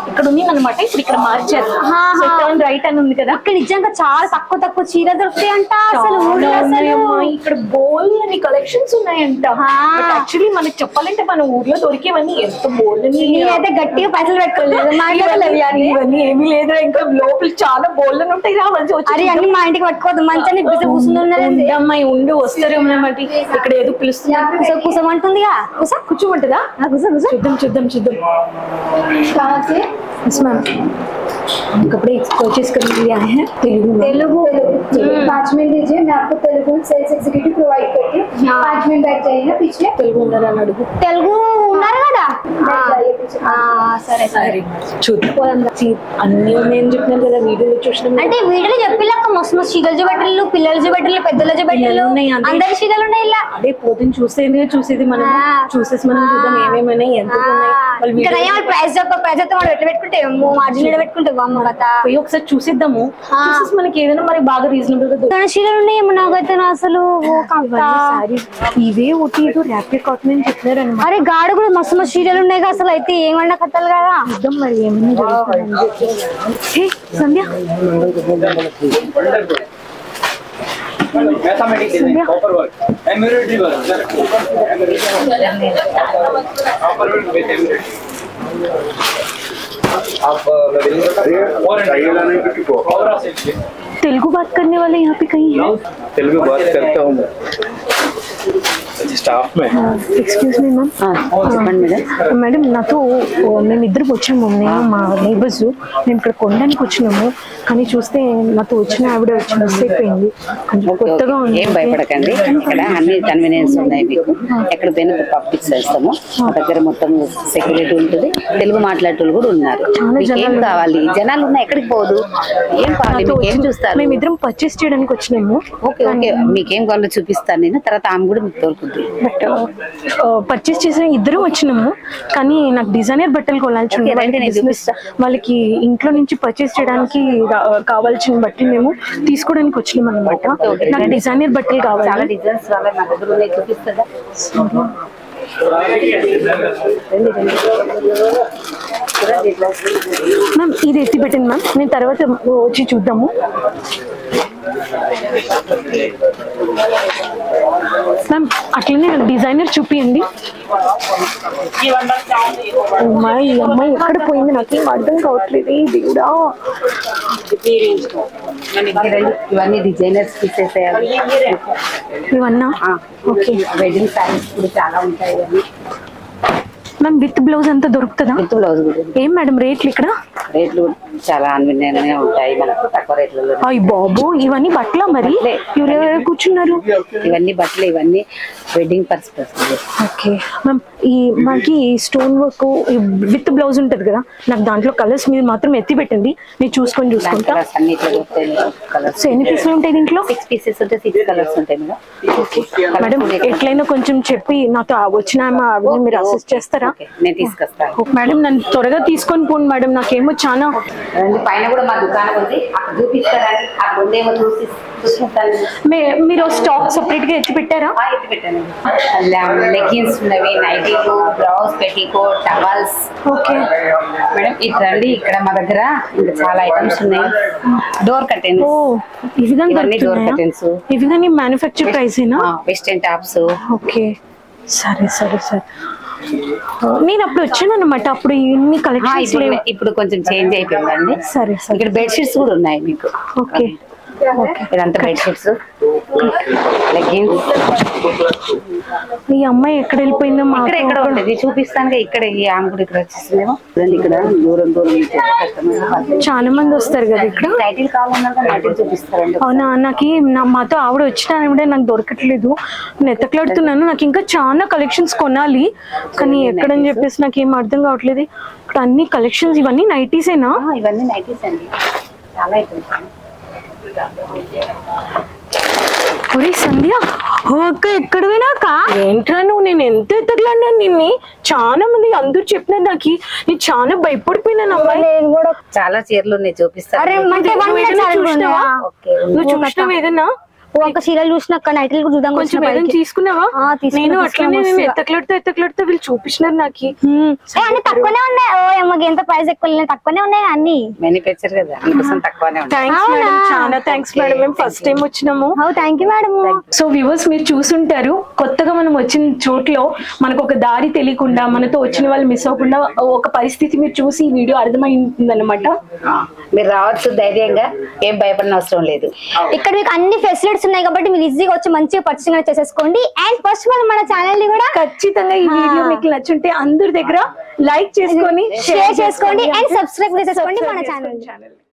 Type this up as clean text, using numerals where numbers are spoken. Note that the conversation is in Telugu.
ఇక్కడ ఉంది అనమాట. ఇప్పుడు ఇక్కడ మార్చారు. రైట్ అని ఉంది కదా. ఇక్కడ నిజంగా చాలా తక్కువ చీర దొరుకుతాయి అంట. ఇక్కడ బోల్ అని కలెక్షన్స్ ఉన్నాయంట. యాక్చువల్లీ మనకి చెప్పాలంటే మన ఊర్లో దొరికేవన్నీ ఎంత బోల్ అయితే గట్టిగా పైసలు పెట్టుకోలేదు. ఇవన్నీ ఏమీ లేదు. ఇంకా లోపల చాలా బోల్ అని ఉంటాయి. రావాల్సి వచ్చి అన్ని మా ఇంటికి పట్టుకోవద్దు. మంచిగా కూర్చుని అమ్మాయి ఉండి వస్తారేమో. ఇక్కడ ఏదో పిలుస్తుంది. కూసమంటుందిగా. కూర్చోమంటుందా? చూద్దాం. कपड़े परचेज करने के लिए आए हैं. तेलुगु 5 मिनट दीजिए, मैं आपको तेलुगु सेल्स एग्जीक्यूटिव प्रोवाइड करती हूँ. 5 मिनट बैठ जाइए ना पीछे. तेलुगु उन्नारा अडुगु. तेलुगु उन्नारा కదా. సరే చూద్దాం. అన్ని నేను చెప్పినాను కదా వీడియోలో చూసినాం. అంటే వీడియోలో చెప్పిలాక మస్తు చీరలు చూపెట్టలు, పిల్లలు చూపెట్టలు, పెద్దలు చూపెట్టలు, అందరి చీరలు ఉన్నాయి ఇలా. అదే పోతుంది చూసేది మనం చూసేసి మనం చూద్దాం ఏమేమైనా ఎంత ఉన్నాయి. ప్రైస్ అయితే మనం ఎట్లా పెట్టుకుంటే మార్జిన్ పెట్టుకుంటే ఒకసారి చూసిద్దాము. చూసేసి మనకి ఏదైనా మనకి బాగా రీజనబుల్ గా చీరలు ఉన్నాయేమో. నాకైతే అసలు ఇవే ఒకటి ఏదో ర్యాపిడ్ కాటన్ అని చెప్పినారు అనమాట. అరే గాడు కూడా మస్తు చీరలు ఉన్నాయి కదా. అసలు అయితే ఏమన్నా కట్టాలి కదా. చూద్దాం మరి ఏమన్నా Sandhya. Copper work embroidery work sir आप तेलुगु बात करने वाले यहाँ पे कहीं हैं? तेलुगु बात करता हूँ స్టాఫ్ ఎక్స్క్యూజ్ మీ మ్యామ్. చెప్పండి మేడం. మేడం నాతో మేము ఇద్దరు వచ్చాము. నేను మా నైబర్స్ మేము ఇక్కడ కొనడానికి వచ్చినాము. కానీ చూస్తే నాతో వచ్చిన ఆవిడ వచ్చి మిస్ అయిపోయింది. కొంచెం కొత్తగా ఉంది. ఏం భయపడకండి, ఇక్కడ అన్ని కన్వీనియన్స్ ఉన్నాయి మీకు. ఎక్కడ పోయినా పబ్లిక్ చేస్తాము. మా దగ్గర మొత్తం సెక్యూరిటీ ఉంటుంది. తెలుగు మాట్లాడేటోళ్ళు కూడా ఉన్నారు. ఏం కావాలి? జనాలు ఉన్నాయి, ఎక్కడికి పోదు. ఏం కావాలి? ఏం చూస్తారు? మేము ఇద్దరం పర్చేస్ చేయడానికి వచ్చినాము. ఓకే ఓకే, మీకేం కావాలో చూపిస్తాను నేను. తర్వాత ఆమె కూడా మీకు తోలుకుంటుంది. బట్ పర్చేస్ చేసిన ఇద్దరం వచ్చినాము. కానీ నాకు డిజైనర్ బట్టలు కొనాల్సి వాళ్ళకి ఇంట్లో నుంచి పర్చేస్ చేయడానికి కావాల్సిన బట్టలు మేము తీసుకోవడానికి వచ్చినాం అనమాట. నాకు డిజైనర్ బట్టలు కావాలి. చాలా డిజైన్స్ నా దగ్గర ఉన్నాయి, చూపిస్తుందా? మ్యామ్ ఇది ఎత్తి పెట్టండి మ్యామ్, నేను తర్వాత వచ్చి చూద్దాము. మ్యామ్ అట్లనే డిజైనర్ చూపియండి. అమ్మాయి ఎక్కడ పోయింది నాకేం అర్థం కావట్లేదు. దేవుడా, ఇవన్నీ డిజైనర్స్ పీసెస్. ఇవన్నా ఓకే. వెడ్డింగ్ సారీస్ కూడా చాలా ఉంటాయి. మ్యామ్ విత్ బ్లౌజ్ అంతా దొరుకుతుందా? విత్ బ్లౌజ్ కూడా. ఏం మేడం రేట్లు ఇక్కడ? రేట్లు చాలా అన్విన్యంగానే ఉంటాయి మనకు, తక్కువ రేట్లలో. అయ్యి బాబు, ఇవన్నీ బట్టల? మరి ఎవరెవరు కూర్చున్నారు? ఇవన్నీ బట్టలు, ఇవన్నీ వెడ్డింగ్ పర్పస్. ఓకే మ్యామ్, ఈ మనకి స్టోన్ వర్క్ విత్ బ్లౌజ్ ఉంటది కదా, నాకు దాంట్లో కలర్స్ మీరు మాత్రం ఎత్తి పెట్టండి, నేను చూసుకుంటా. సో ఎన్ని పీసులు ఉంటాయి దీంట్లో? 6 పీసెస్ ఉంటాయి, 6 కలర్స్ ఉంటాయి మేడం. మేడం ఎట్లయినా కొంచెం చెప్పి నాతో వచ్చిన మీరు అసిస్ట్ చేస్తారా? నేను తీసుకొస్తాను మేడం. నన్ను త్వరగా తీసుకొని పోండి మేడం, నాకేమో చాలా. పైన కూడా మా దుకాణం ఉంది, అక్కడ చూపిస్తారండి. అక్కడ ఉందేమో మీరు స్టాక్ సెపరేట్ గా ఎత్తి పెట్టారా? ఎత్తి పెట్టాను. లెగ్గిన్స్ ఉన్నవి, నైటీలు, blouse, petticoat, towels. Okay madam ఇటు రండి, ఇక్కడ మా దగ్గర ఇంకా చాలా ఐటమ్స్ ఉన్నాయి. Door curtains. ఈ విధంగా డోర్ కర్టెన్స్. ఈ విధంగా మ్యానుఫ్యాక్చర్ ప్రైసేనా? Western tops. ఓకే సరే సరే సరే. నేను అప్పుడు వచ్చాను అనమాట, అప్పుడు ఇన్ని కలెక్షన్స్ లేవు. ఇప్పుడు కొంచెం చేంజ్ అయిపోయిందండి. సరే సరే. ఇక్కడ బెడ్షీట్స్ కూడా ఉన్నాయి మీకు. ఓకే ఇదంతా బెడ్షీట్స్, లెగ్గిన్స్. ఈ అమ్మాయి ఎక్కడ వెళ్ళిపోయిందో? ఎక్కడ ఉంటుంది చూపిస్తాను. ఇక్కడ ఈ ఆమె కూడా ఇక్కడ వచ్చేస్తుందేమో. ఇక్కడ దూరం చాలా మంది వస్తారు కదా ఇక్కడ. టైటిల్ కావాలన్నా టైటిల్ చూపిస్తారండి. అవునా? నాకు మాతో ఆవిడ వచ్చినా నాకు దొరకట్లేదు, నేను ఎత్తట్లాడుతున్నాను. నాకు ఇంకా చాలా కలెక్షన్స్ కొనాలి, కానీ ఎక్కడని చెప్పేసి నాకు ఏం అర్థం కావట్లేదు. ఇక్కడ అన్ని కలెక్షన్స్. ఇవన్నీ నైటీసేనా? ఇవన్నీ నైటీస్ అండి, చాలా ఐటమ్స్. ఒరే సంధ్య, ఒక్క ఎక్కడ పోయినాక ఏంట్రా నువ్వు? నేను ఎంత ఎత్తగలన్నా నిన్ని. చాలా మంది అందరూ చెప్పినారు నాకు, నేను చాలా భయపడిపోయినాను. అమ్మాయి నేను కూడా చాలా చీరలు ఉన్నాయి, చూపిస్తాను. నువ్వు చూసినావు ఏదన్నా? ఒక చీరలు చూసిన అక్కడ నైట్లు కూడా చూద్దాం కొంచెం ఏదైనా తీసుకున్నావా? నేను అట్లనే ఎత్తకలాడితే వీళ్ళు చూపించినారు నాకు. అన్ని తక్కువనే ఉన్నాయి. ఓ అమ్మకి ఎంత ప్రైస్ ఎక్కువ తక్కువనే ఉన్నాయి అన్ని. మ్యానుఫ్యాక్చర్ కదా అందుకోసం తక్కువనే ఉంటాయి. థ్యాంక్స్ మేడం, చాలా థ్యాంక్స్ మేడం. మేము ఫస్ట్ టైం వచ్చినాము. Thank you madam. So viewers, మీరు చూసుంటారు కొత్తగా మనం వచ్చిన చోట్లో మనకు ఒక దారి తెలియకుండా మనతో వచ్చిన వాళ్ళు మిస్ అవ్వకుండా ఒక పరిస్థితి మీరు చూసి ఈ వీడియో అర్థమైంది అనమాట. మీరు రావచ్చు ధైర్యంగా, ఏం భయపడిన అవసరం లేదు. ఇక్కడ మీకు అన్ని ఫెసిలిటీస్ ఉన్నాయి కాబట్టి మీరు ఈజీగా వచ్చి మంచిగా పర్చేస్ చేసేసుకోండి. అండ్ ఫస్ట్ ఆఫ్ ఆల్ మన ఛానల్ ని కూడా ఖచ్చితంగా ఈ వీడియో మీకు నచ్చుంటే అందరి దగ్గర లైక్ చేసుకొని షేర్ చేసుకోండి అండ్ సబ్స్క్రైబ్ చేసేసుకోండి మన ఛానల్.